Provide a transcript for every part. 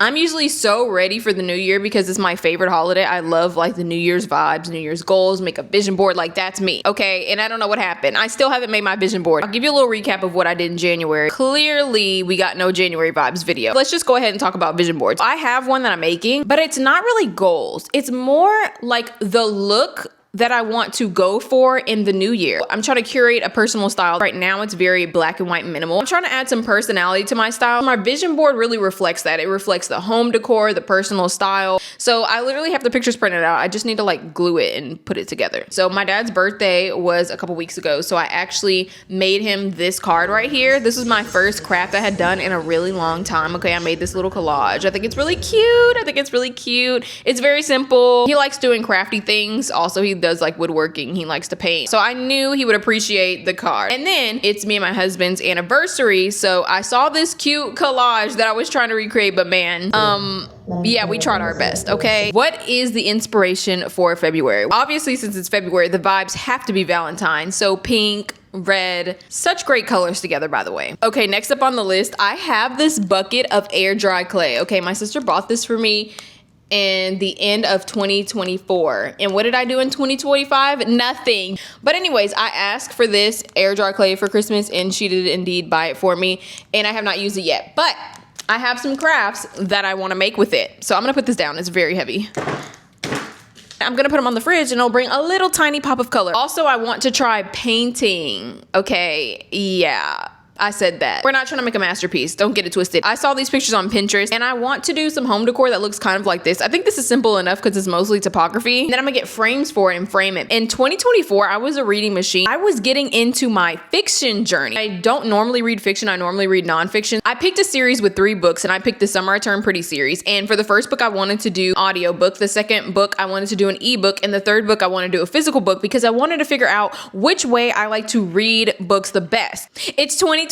I'm usually so ready for the new year because it's my favorite holiday. I love like the New Year's vibes, New Year's goals, make a vision board. Like that's me. Okay. And I don't know what happened. I still haven't made my vision board. I'll give you a little recap of what I did in January. Clearly we got no January vibes video. Let's just go ahead and talk about vision boards. I have one that I'm making, but it's not really goals. It's more like the look that I want to go for in the new year. I'm trying to curate a personal style. Right now it's very black and white minimal. I'm trying to add some personality to my style. My vision board really reflects that. It reflects the home decor, the personal style. So I literally have the pictures printed out. I just need to like glue it and put it together. So my dad's birthday was a couple weeks ago. So I actually made him this card right here. This was my first craft I had done in a really long time. Okay, I made this little collage. I think it's really cute. It's very simple. He likes doing crafty things. Also, he does like woodworking. He likes to paint. So I knew he would appreciate the card. And then it's me and my husband's anniversary. So I saw this cute collage that I was trying to recreate, but man, yeah, we tried our best, okay? What is the inspiration for February? Obviously, since it's February, the vibes have to be Valentine. So pink, red, such great colors together, by the way. Okay, next up on the list, I have this bucket of air dry clay. Okay, my sister bought this for me in the end of 2024. And what did I do in 2025? Nothing. But anyways, I asked for this air dry clay for Christmas and she did indeed buy it for me. And I have not used it yet, but I have some crafts that I want to make with it. So I'm gonna put this down. It's very heavy. I'm gonna put them on the fridge and it'll bring a little tiny pop of color. Also, I want to try painting. Okay, yeah. I said that. We're not trying to make a masterpiece. Don't get it twisted. I saw these pictures on Pinterest and I want to do some home decor that looks kind of like this. I think this is simple enough because it's mostly topography. And then I'm gonna get frames for it and frame it. In 2024, I was a reading machine. I was getting into my fiction journey. I don't normally read fiction. I normally read nonfiction. I picked a series with 3 books and I picked the Summer I Turned Pretty series. And for the first book, I wanted to do audio book. The second book, I wanted to do an ebook. And the third book, I wanted to do a physical book because I wanted to figure out which way I like to read books the best. It's 2026.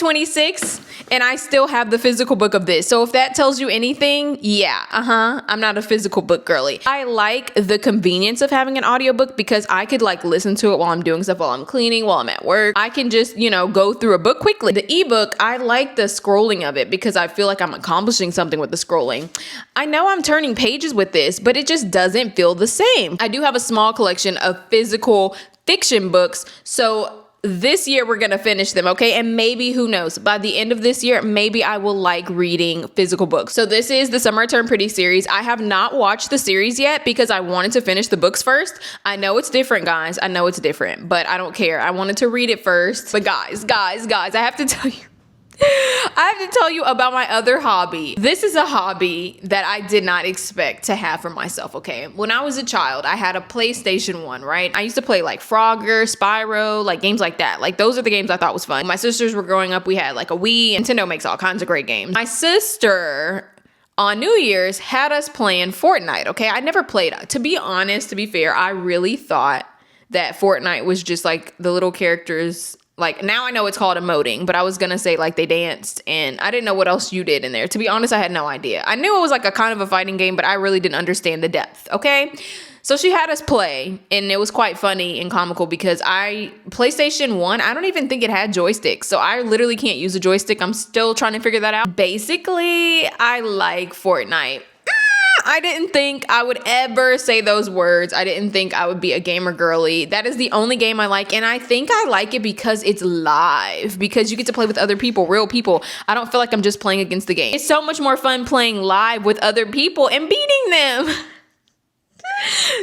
And I still have the physical book of this. So if that tells you anything, yeah, I'm not a physical book girly. I like the convenience of having an audiobook because I could like listen to it while I'm doing stuff, while I'm cleaning, while I'm at work. I can just, go through a book quickly. The ebook, I like the scrolling of it because I feel like I'm accomplishing something with the scrolling. I know I'm turning pages with this, but it just doesn't feel the same. I do have a small collection of physical fiction books. So this year we're gonna finish them, okay? And maybe, who knows, by the end of this year, maybe I will like reading physical books. So this is the Summer I Turned Pretty series. I have not watched the series yet because I wanted to finish the books first. I know it's different, guys. I know it's different, but I don't care. I wanted to read it first. But guys, I have to tell you, about my other hobby. This is a hobby that I did not expect to have for myself, okay? When I was a child, I had a PlayStation 1, right? I used to play like Frogger, Spyro, like games like that. Like those are the games I thought was fun. My sisters were growing up, we had like a Wii. Nintendo makes all kinds of great games. My sister on New Year's had us playing Fortnite, okay? I never played it. To be honest, to be fair, I really thought that Fortnite was just like the little characters. Like now I know it's called emoting, but I was gonna say like they danced and I didn't know what else you did in there. To be honest, I had no idea. I knew it was like a kind of a fighting game, but I really didn't understand the depth, okay? So she had us play and it was quite funny and comical because PlayStation 1, I don't even think it had joysticks. So I literally can't use a joystick. I'm still trying to figure that out. Basically, I like Fortnite. I didn't think I would ever say those words. I didn't think I would be a gamer girly. That is the only game I like. And I think I like it because it's live, because you get to play with other people, real people. I don't feel like I'm just playing against the game. It's so much more fun playing live with other people and beating them.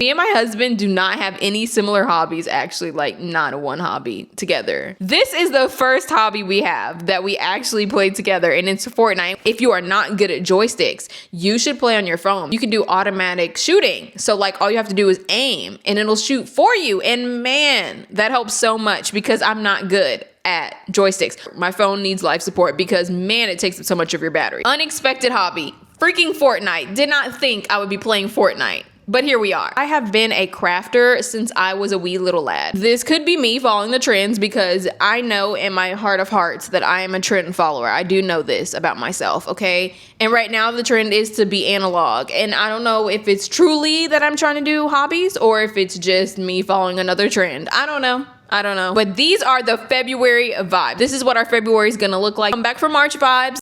Me and my husband do not have any similar hobbies, actually, like not one hobby together. This is the first hobby we have that we actually play together, and it's Fortnite. If you are not good at joysticks, you should play on your phone. You can do automatic shooting. So like all you have to do is aim and it'll shoot for you. And man, that helps so much because I'm not good at joysticks. My phone needs life support because man, it takes up so much of your battery. Unexpected hobby, freaking Fortnite. Did not think I would be playing Fortnite. But here we are. I have been a crafter since I was a wee little lad. This could be me following the trends because I know in my heart of hearts that I am a trend follower. I do know this about myself, okay? And right now the trend is to be analog. And I don't know if it's truly that I'm trying to do hobbies or if it's just me following another trend. I don't know. But these are the February vibes. This is what our February is gonna look like. I'm back for March vibes.